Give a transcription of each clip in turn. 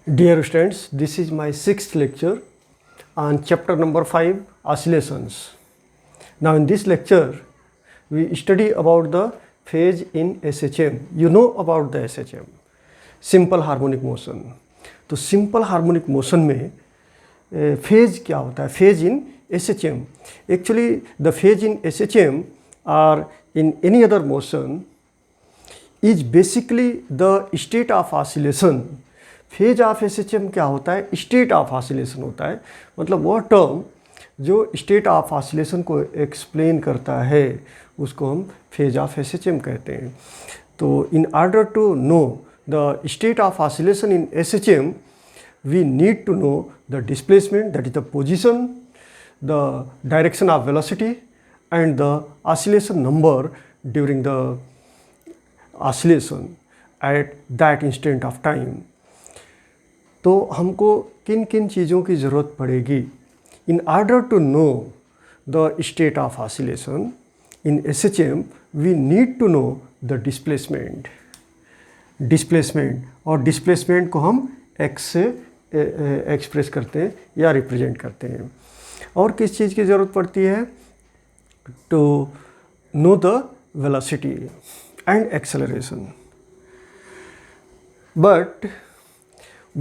Dear students, this is my sixth lecture on chapter number 5, oscillations. Now in this lecture, we study about the phase in SHM. You know about the SHM, simple harmonic motion. तो simple harmonic motion में phase क्या होता है? Phase in SHM. Actually, the phase in SHM or in any other motion is basically the state of oscillation. Phase of SHM क्या होता है? State of oscillation होता है। मतलब वह टर्म जो स्टेट ऑफ ऑसिलेशन को एक्सप्लेन करता है उसको हम फेज ऑफ एसएचएम कहते हैं। तो in order to know the state of oscillation in SHM we need to know the displacement, that is the position, the direction of velocity and the oscillation number during the oscillation at that instant of time. तो हमको किन किन चीज़ों की ज़रूरत पड़ेगी in order to know the state of oscillation in SHM? We need to know the displacement. और displacement को हम एक्स से एक्सप्रेस करते हैं या रिप्रेजेंट करते हैं। और किस चीज़ की ज़रूरत पड़ती है? To know the velocity and acceleration. But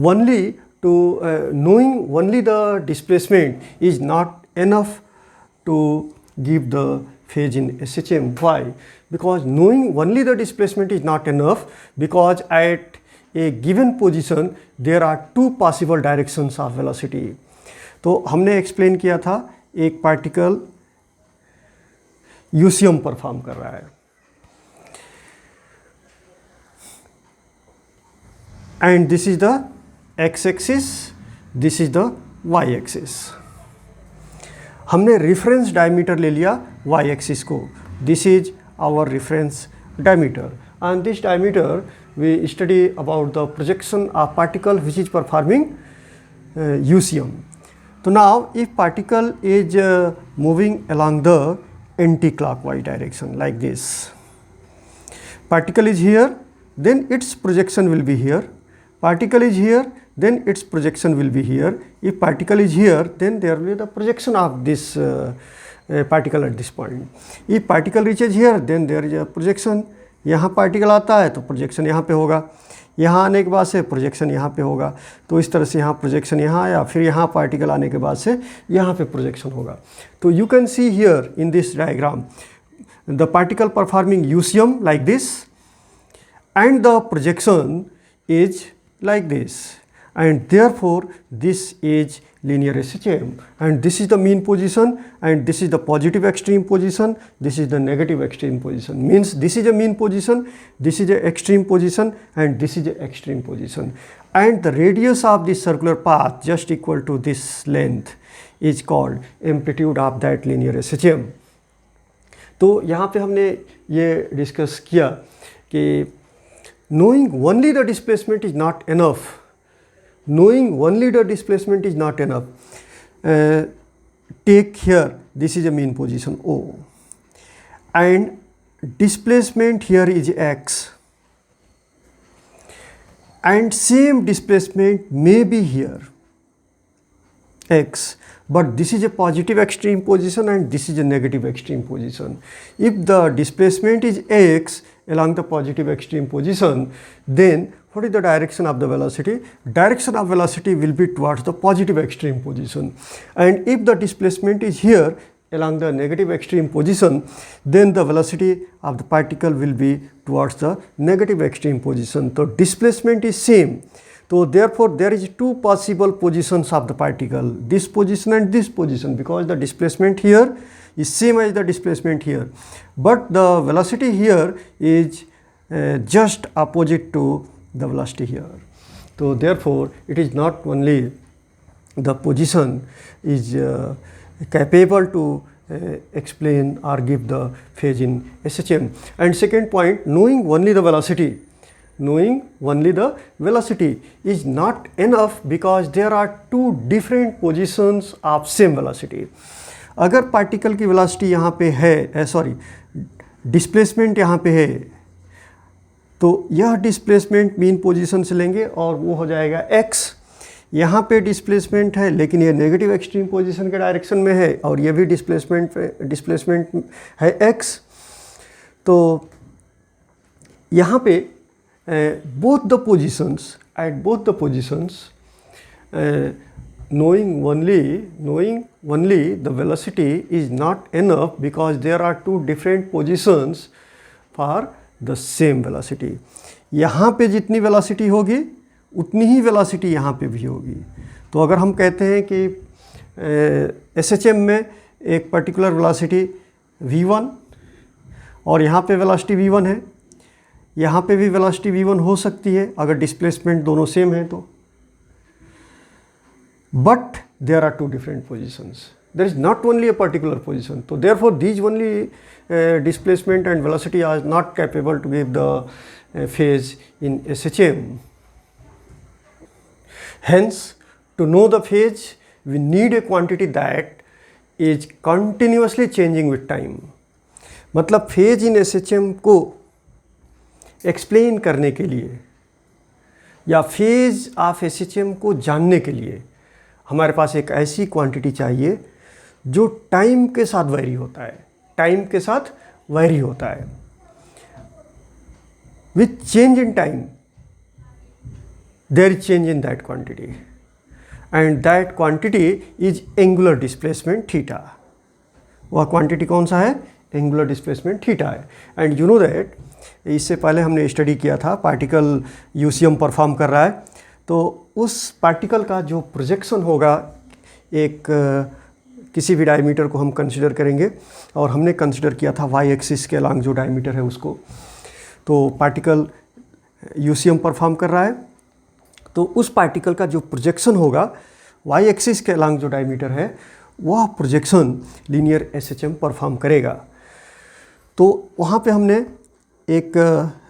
only to knowing only the displacement is not enough to give the phase in SHM. Why? Because knowing only the displacement is not enough, because at a given position there are two possible directions of velocity. तो हमने explain किया था एक particle UCM perform कर रहा है and this is the x-axis, this is the y-axis. हमने reference diameter ले लिया y-axis को. This is our reference diameter. And this diameter we study about the projection of particle which is performing UCM. So now if particle is moving along the anti-clockwise direction like this. Particle is here, then its projection will be here. Particle is here, then its projection will be here. If particle is here, then there will be the projection of this particle at this point. If particle reaches here, then there is a projection. यहाँ particle आता है तो projection यहाँ पे होगा, यहाँ आने के बाद से projection यहाँ पे होगा। तो इस तरह से यहाँ projection यहाँ आया, फिर यहाँ particle आने के बाद से यहाँ पे projection होगा। तो you can see here in this diagram the particle performing UCM like this and the projection is like this, and therefore this is linear SHM, and this is the mean position, and this is the positive extreme position, this is the negative extreme position. Means this is a mean position, this is a extreme position, and this is a extreme position, and the radius of this circular path just equal to this length is called amplitude of that linear SHM. तो यहाँ पे हमने ये discuss किया कि knowing only the displacement is not enough. Knowing only the displacement is not enough. Take here, this is a mean position O, and displacement here is x, and same displacement may be here x, but this is a positive extreme position and this is a negative extreme position. If the displacement is x along the positive extreme position, then what is the direction of the velocity? Direction of velocity will be towards the positive extreme position. And if the displacement is here along the negative extreme position, then the velocity of the particle will be towards the negative extreme position. So displacement is same. So therefore there is two possible positions of the particle, this position and this position, because the displacement here is same as the displacement here, but the velocity here is just opposite to the velocity here. So therefore it is not only the position is capable to explain or give the phase in SHM. And second point, knowing only the velocity is not enough, because there are two different positions of same velocity. अगर particle की velocity यहाँ पे है, displacement यहाँ पे है, तो यह डिस्प्लेसमेंट मीन पोजीशन से लेंगे और वो हो जाएगा x। यहाँ पे डिस्प्लेसमेंट है लेकिन ये नेगेटिव एक्सट्रीम पोजीशन के डायरेक्शन में है और ये भी डिस्प्लेसमेंट है x। तो यहाँ पे both the positions knowing only the velocity is not enough because there are two different positions for the same velocity। यहाँ पे जितनी वेलोसिटी होगी उतनी ही वेलोसिटी यहाँ पे भी होगी। तो अगर हम कहते हैं कि SHM में एक पर्टिकुलर वेलोसिटी v1 और यहाँ पे वेलोसिटी v1 है, यहाँ पे भी वेलोसिटी v1 हो सकती है अगर डिस्प्लेसमेंट दोनों सेम है तो। But there are two different positions, there is not only a particular position. तो therefore these only displacement and velocity are not capable to give the phase in SHM. Hence, to know the phase, we need a quantity that is continuously changing with time. मतलब phase in SHM को explain करने के लिए या phase of SHM को जानने के लिए हमारे पास एक ऐसी क्वांटिटी चाहिए जो टाइम के साथ वेरी होता है, टाइम के साथ वेरी होता है। With change in time there is change in that quantity and that quantity is angular displacement theta. वह क्वांटिटी कौन सा है? एंगुलर डिस्प्लेसमेंट थीटा है। एंड यू नो दैट इससे पहले हमने स्टडी किया था, पार्टिकल यूसीएम परफॉर्म कर रहा है तो उस पार्टिकल का जो प्रोजेक्शन होगा एक किसी भी डायमीटर को हम कंसिडर करेंगे और हमने कंसिडर किया था वाई एक्सिस के अलॉन्ग जो डायमीटर है उसको। तो पार्टिकल यूसीएम परफॉर्म कर रहा है तो उस पार्टिकल का जो प्रोजेक्शन होगा वाई एक्सिस के अलॉन्ग जो डायमीटर है वह प्रोजेक्शन लीनियर एसएचएम परफॉर्म करेगा। तो वहाँ पे हमने एक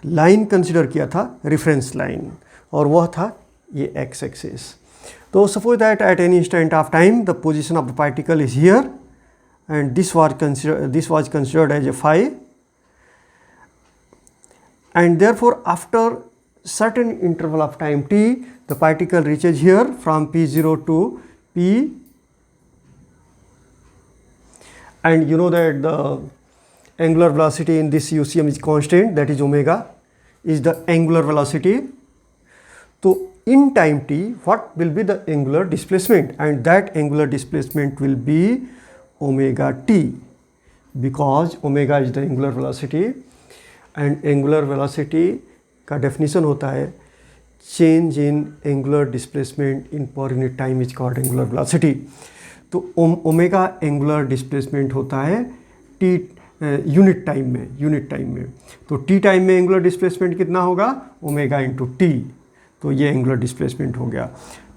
लाइन कंसिडर किया था, रेफरेंस लाइन, और वह था ये x axis. So suppose that at any instant of time the position of the particle is here and this was considered as a phi, and therefore after certain interval of time t the particle reaches here from p0 to p, and you know that the angular velocity in this UCM is constant, that is omega is the angular velocity. So in time t what will be the angular displacement, and that angular displacement will be omega t because omega is the angular velocity and angular velocity का definition होता है change in angular displacement in per unit time is called angular velocity। तो omega angular displacement होता है t unit time में। तो t time में angular displacement कितना होगा? Omega into T. तो ये एंगुलर डिस्प्लेसमेंट हो गया।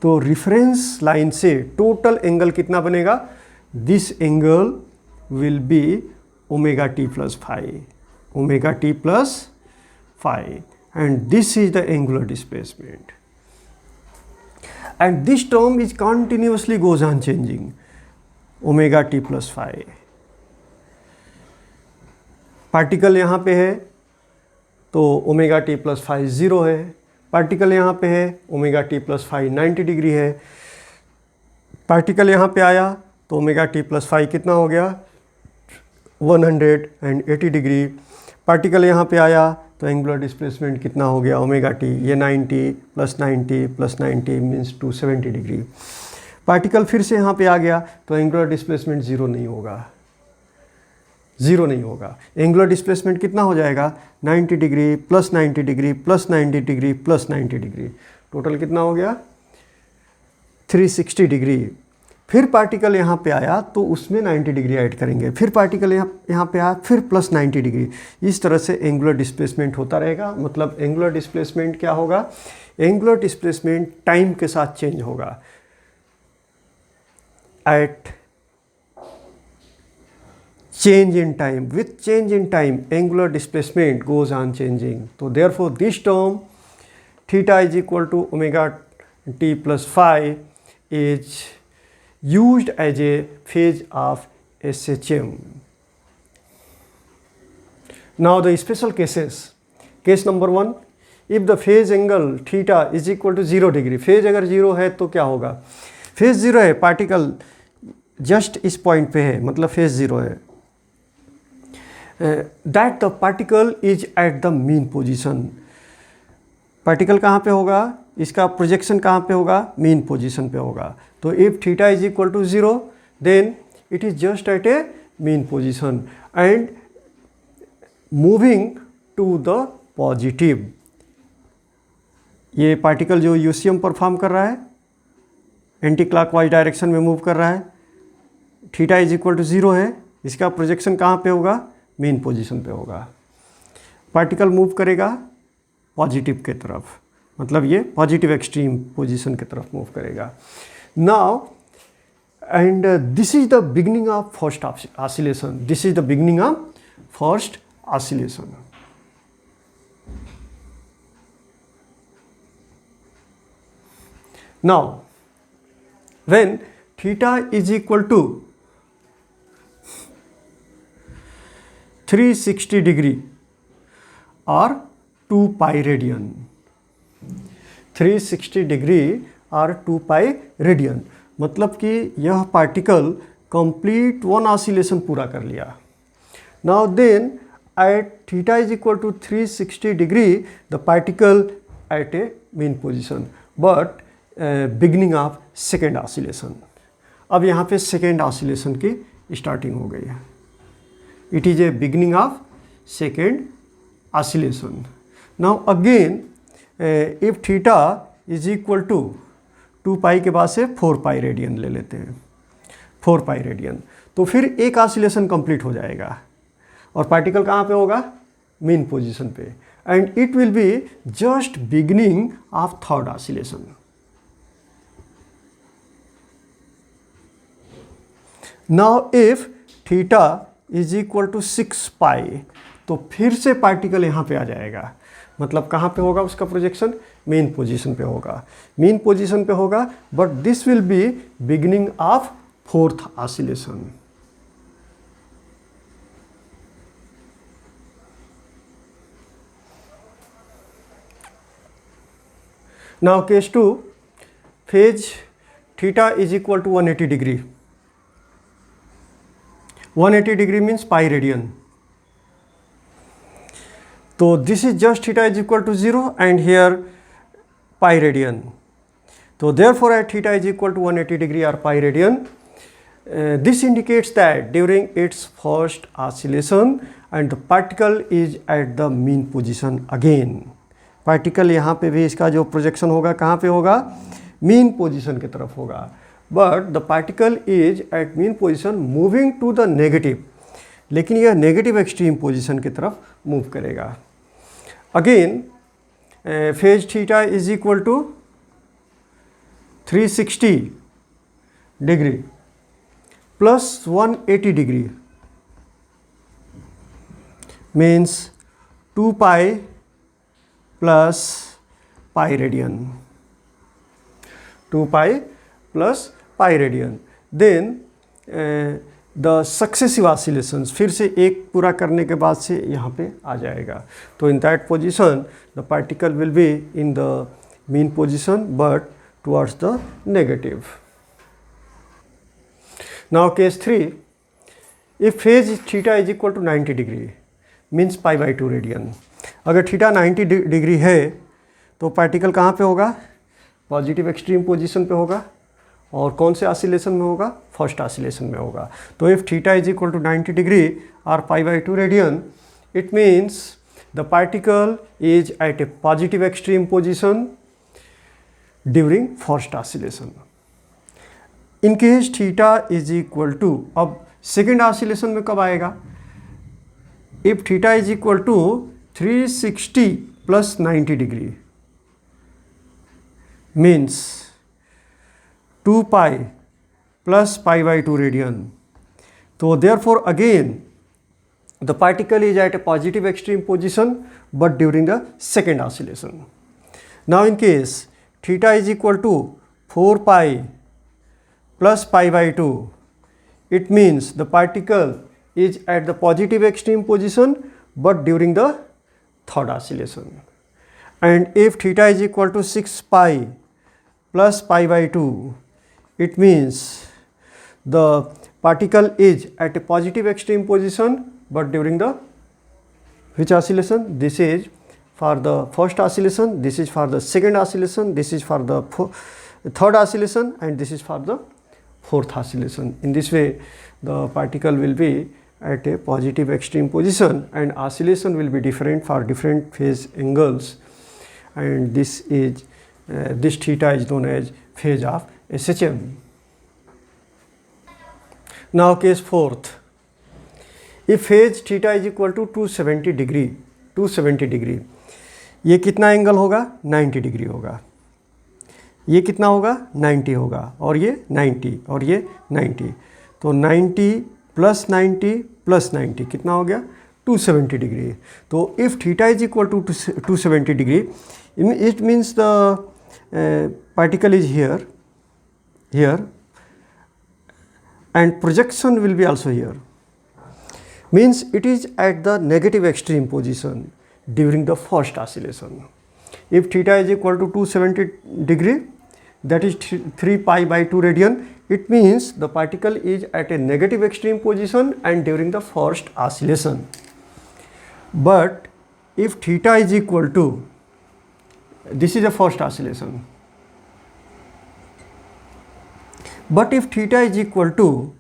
तो रेफरेंस लाइन से टोटल एंगल कितना बनेगा? This angle will be omega T plus phi, omega T plus phi, and this is the angular displacement and this term is continuously goes on changing, omega T plus phi. Particle यहाँ पे है तो omega T plus phi 0 है, particle यहाँ पे है omega T plus phi 90 degree है, particle यहाँ पे आया तो ओमेगा टी प्लस फाई कितना हो गया? 180 डिग्री। पार्टिकल यहाँ पे आया तो एंगुलर डिस्प्लेसमेंट कितना हो गया? ओमेगा टी, ये 90 प्लस 90 मीन्स 270 डिग्री। पार्टिकल फिर से यहाँ पे आ गया तो एंगुलर डिस्प्लेसमेंट ज़ीरो नहीं होगा। एंगुलर डिस्प्लेसमेंट कितना हो जाएगा? 90 degree plus 90 degree plus 90 degree plus 90 degree, total कितना हो गया? 360 डिग्री। फिर पार्टिकल यहाँ पे आया तो उसमें 90 डिग्री ऐड करेंगे, फिर पार्टिकल यहाँ पे आया फिर प्लस 90 डिग्री। इस तरह से एंगुलर डिस्प्लेसमेंट होता रहेगा। मतलब एंगुलर डिस्प्लेसमेंट क्या होगा? एंगुलर डिस्प्लेसमेंट टाइम के साथ चेंज होगा। At change in time, with change in time angular displacement goes on changing. So therefore this term theta is equal to omega t plus phi is used as a phase of SHM. Now the special cases case number 1, if the phase angle theta is equal to 0 degree, phase अगर 0 है तो क्या होगा, phase 0 है, particle just इस point पे है, मतलब फेज 0 है, that the particle is at the mean position, particle कहाँ पे होगा, इसका प्रोजेक्शन कहाँ पे होगा, मीन पोजीशन पे होगा। तो if theta is equal to 0 then it is just at a mean position and moving to the positive. ये पार्टिकल जो यूसीएम परफॉर्म कर रहा है एंटी क्लॉकवाइज डायरेक्शन में मूव कर रहा है, थीटा इज इक्वल टू 0 है, इसका प्रोजेक्शन कहाँ पे होगा, मीन पोजीशन पे होगा। पार्टिकल मूव करेगा पॉजिटिव के तरफ, मतलब ये पॉजिटिव एक्सट्रीम पोजीशन की तरफ मूव करेगा। Now and this is the beginning of first oscillation, this is the beginning of first oscillation. Now when theta is equal to 360 degree और 2 पाई रेडियन, 360 डिग्री और 2 pi radian, मतलब कि यह particle complete one oscillation पूरा कर लिया। Now then at theta is equal to 360 degree the particle at a mean position but beginning of second oscillation. अब यहाँ पे सेकेंड ऑसिलेशन की स्टार्टिंग हो गई है, it is a beginning of second oscillation. Now again if theta is equal to 2 pi के बाद से 4 पाई रेडियन ले लेते हैं, 4 पाई रेडियन, तो फिर एक ऑसिलेशन कंप्लीट हो जाएगा और पार्टिकल कहाँ पे होगा, मीन पोजीशन पे, and it will be just beginning of third oscillation. Now if theta is equal to 6 pi, तो फिर से पार्टिकल यहाँ पे आ जाएगा, मतलब कहाँ पे होगा उसका प्रोजेक्शन, मेन पोजीशन पे होगा, मेन पोजीशन पे होगा, but this will be beginning of fourth oscillation. Now case 2, phase theta is equal to 180 degree, 180 degree means pi radian, तो this is just theta is equal to 0 and here pi radian, तो therefore at theta is equal to 180 degree और pi radian, this indicates that during its first oscillation and the particle is at the mean position again, particle यहाँ पे भी इसका जो projection होगा कहाँ पे होगा, मीन पोजीशन की तरफ होगा, but the particle is at mean position moving to the negative, लेकिन यह नेगेटिव एक्सट्रीम पोजीशन की तरफ मूव करेगा। Again phase theta is equal to 360 degree plus 180 degree means 2 pi plus pi radian, 2 pi plus pi radian. Then the successive oscillations, फिर से एक पूरा करने के बाद से यहाँ पे आ जाएगा, तो in that position the particle will be in the mean position but towards the negative. Now case 3, if phase theta is equal to 90 degree means pi by 2 radian, अगर थीटा 90 डिग्री है तो पार्टिकल कहाँ पे होगा, positive extreme position पे होगा, और कौन से ऑसिलेशन में होगा, फर्स्ट ऑसिलेशन में होगा। तो if theta is equal to 90 degree और pi by 2 radian, it means the particle is at a positive extreme position during first oscillation. In case theta is equal to, अब second oscillation में कब आएगा, if theta is equal to 360 plus 90 degree means 2 pi plus pi by 2 radian, तो therefore again the particle is at a positive extreme position but during the second oscillation. Now in case theta is equal to 4 pi plus pi by 2, it means the particle is at the positive extreme position but during the third oscillation. And if theta is equal to 6 pi plus pi by 2, it means the particle is at a positive extreme position, but during the which oscillation? This is for the first oscillation, this is for the second oscillation, this is for the third oscillation, and this is for the fourth oscillation. In this way, the particle will be at a positive extreme position, and oscillation will be different for different phase angles, and this is this theta is known as phase of SHM. Now case fourth, if phase theta is equal to 270 degree, ये कितना angle होगा? 90 degree होगा. ये कितना होगा? 90 होगा, और ये 90 और ये 90. तो 90 प्लस 90 प्लस 90 कितना हो गया? 270 डिग्री. तो if theta is equal to 270 degree, it means the particle is here and projection will be also here, means it is at the negative extreme position during the first oscillation. If theta is equal to 270 degree, that is 3 pi by 2 radian, it means the particle is at a negative extreme position and during the first oscillation. But if theta is equal to, this is the first oscillation, but if theta is equal to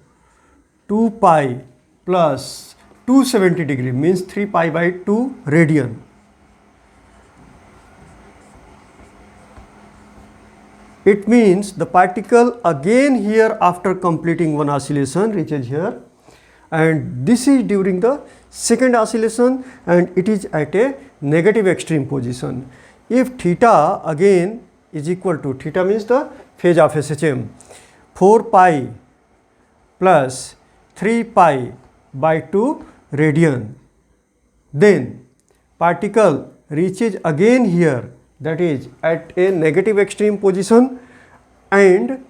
2 pi plus 270 degree, means 3 pi by 2 radian, it means the particle again here after completing one oscillation reaches here, and this is during the second oscillation and it is at a negative extreme position. If theta again is equal to, theta means the phase of SHM, 4 pi plus 3 pi by 2 radian, then particle reaches again here, that is at a negative extreme position and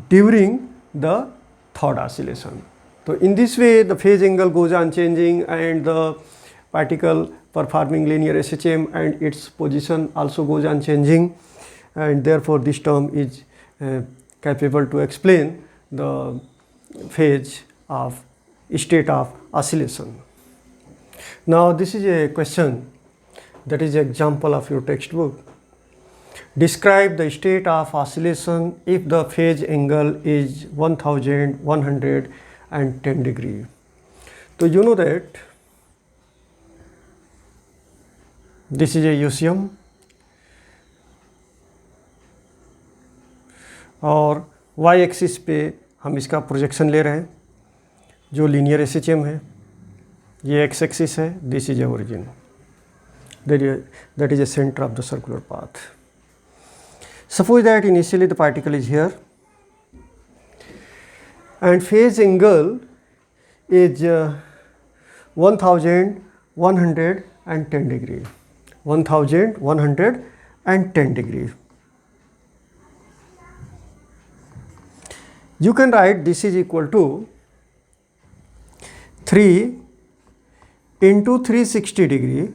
during the third oscillation. So in this way the phase angle goes on changing and the particle performing linear SHM and its position also goes on changing, and therefore this term is capable to explain the phase of state of oscillation. Now this is a question that is an example of your textbook. Describe the state of oscillation if the phase angle is 1110 degree. So you know that this is a UCM और y axis पे हम इसका projection ले रहे हैं जो linear SHM है. ये x एक्सिस है, this is a origin, that is a center of the circular path. Suppose that initially the particle is here and phase angle is 1110 degree. 1110 degree. You can write this is equal to 3 into 360 degree.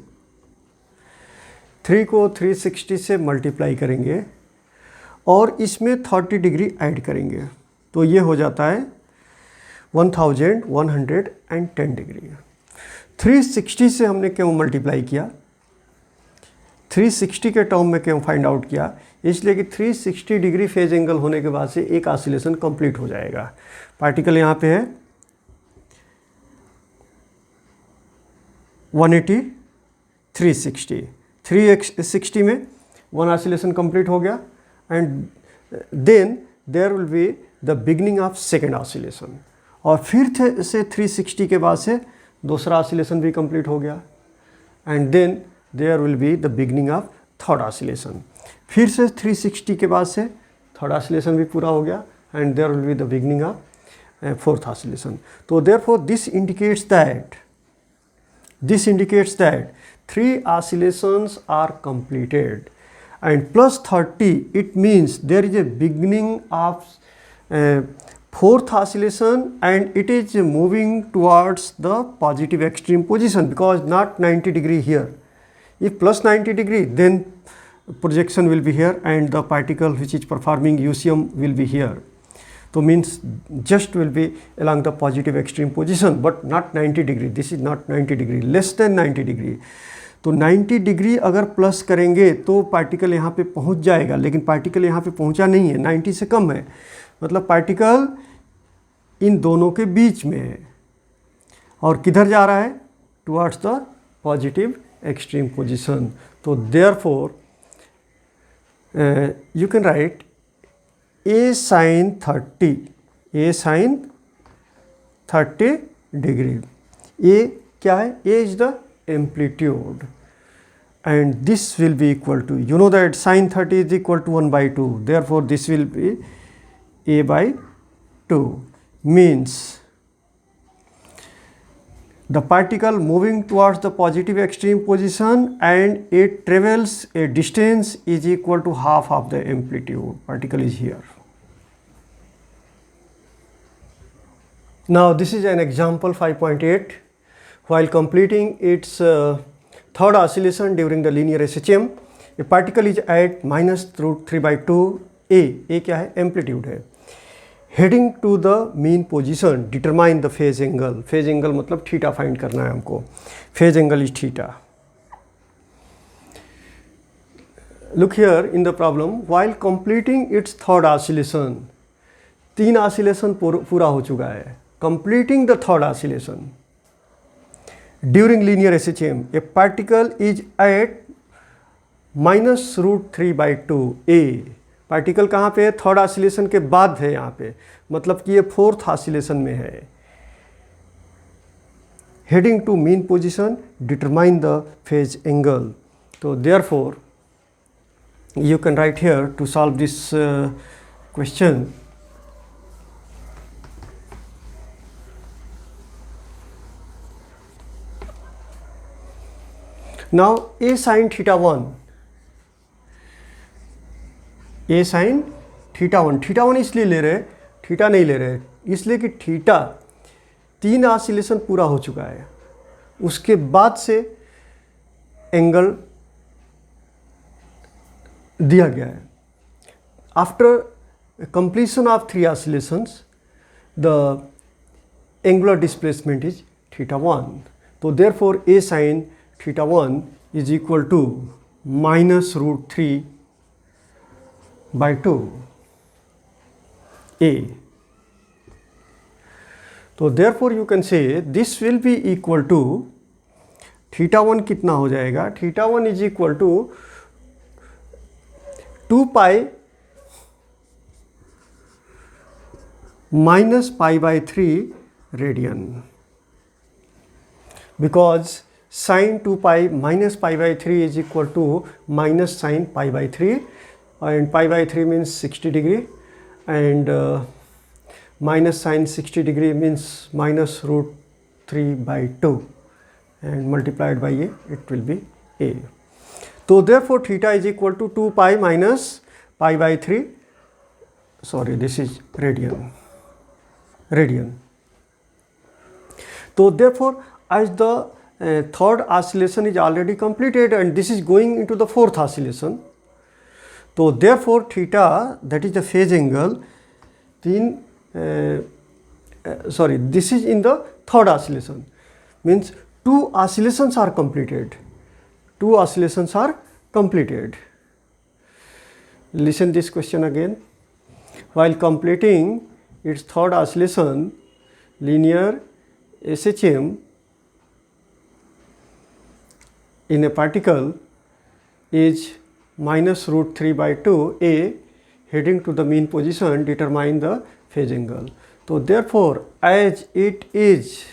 3 को 360 से multiply करेंगे और इसमें 30 degree add करेंगे, तो ये हो जाता है 1110 डिग्री. 360 से हमने क्यों मल्टीप्लाई किया? 360 के टर्म में क्यों फाइंड आउट किया? इसलिए कि 360 डिग्री फेज एंगल होने के बाद से एक ऑसिलेशन कंप्लीट हो जाएगा. पार्टिकल यहाँ पे है 180, 360. 360 में वन ऑसिलेशन कंप्लीट हो गया and then there will be the beginning of second oscillation, और फिर से 360 के बाद से दूसरा ऑसिलेशन भी कंप्लीट हो गया and then there will be the beginning of third oscillation. फिर से 360 के बाद से थर्ड ऑसिलेशन भी पूरा हो गया and there will be the beginning of fourth oscillation. तो therefore this indicates that 3 oscillations are completed, and plus 30 it means there is a beginning of fourth oscillation and it is moving towards the positive extreme position, because not 90 degree here, If plus 90 degree, then projection will be here and the particle which is performing UCM will be here. So means just will be along the positive extreme position, but not 90 degree. This is not 90 degree, less than 90 degree. तो 90 degree अगर plus करेंगे तो particle यहाँ पे पहुँच जाएगा, लेकिन particle यहाँ पे पहुँचा नहीं है, 90 से कम है, मतलब पार्टिकल इन दोनों के बीच में है और किधर जा रहा है, towards the positive extreme position. तो therefore you can write a sin 30 degree. A क्या है? A is the amplitude and this will be equal to, you know that sin 30 is equal to 1 by 2. Therefore, this will be A by 2, means the particle moving towards the positive extreme position and it travels a distance is equal to half of the amplitude. Particle is here. Now this is an example 5.8. While completing its third oscillation during the linear SHM, a particle is at -√3 by 2 A. A क्या है? Amplitude है. Heading to the mean position, determine the phase angle. Phase angle मतलब theta find करना है हमको. Phase angle is theta. Look here in the problem, while completing its third oscillation, 3 oscillation पूरा हो चुका है. Completing the third oscillation during linear SHM, a particle is at -√3 by 2 A. Particle कहाँ पे है? थर्ड ऑसिलेशन के बाद है यहाँ पे, मतलब कि ये फोर्थ ऑसिलेशन में है. Heading to mean position, determine the phase angle. तो therefore you can write here to solve this question. Now A sin θ1, A sin θ1, θ1 इसलिए ले रहे, थीटा नहीं ले रहे, इसलिए कि थीटा 3 ऑसिलेशन पूरा हो चुका है, उसके बाद से एंगल दिया गया है. After completion of 3 oscillations the angular displacement is θ1. तो therefore A sin θ1 is equal to -√3 by 2 A. तो therefore you can say this will be equal to θ1 कितना हो जाएगा? θ1 is equal to 2 pi minus pi by 3 radian, because sin 2 pi minus pi by 3 is equal to minus sin pi by 3, and pi by 3 means 60 degree, and minus sin 60 degree means -√3 by 2, and multiplied by A, it will be A. So therefore theta is equal to 2 pi minus pi by 3, sorry, this is radian. So therefore as the third oscillation is already completed and this is going into the fourth oscillation, so therefore theta, that is the phase angle, this is in the third oscillation, means 2 oscillations are completed. 2 oscillations are completed. Listen this question again. While completing its third oscillation, linear SHM in a particle is -√3 by 2 A, heading to the mean position, determine the phase angle. So therefore as it is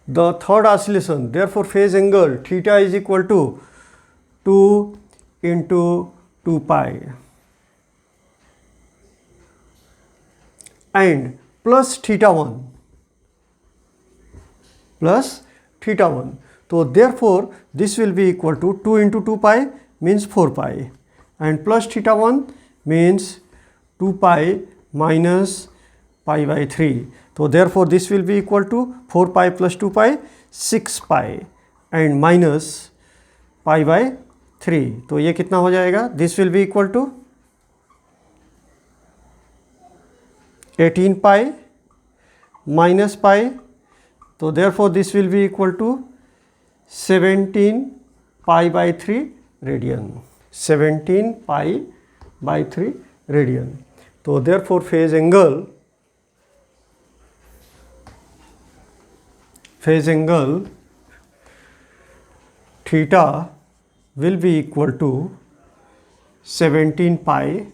the third oscillation, therefore phase angle theta is equal to 2 into 2 pi and plus θ1. So therefore this will be equal to 2 into 2 pi means 4 pi, and plus θ1 means 2 pi minus pi by 3. So therefore this will be equal to 4 pi plus 2 pi, 6 pi, and minus pi by 3, तो ये कितना हो जाएगा, this will be equal to 18 pi minus pi, तो therefore this will be equal to 17 pi by 3 radian, 17 pi by 3 radian. तो therefore phase angle theta will be equal to 17 pi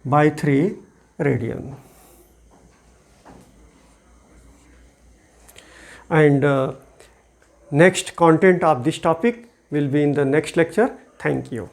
by 3 radian. And next content of this topic will be in the next lecture. Thank you.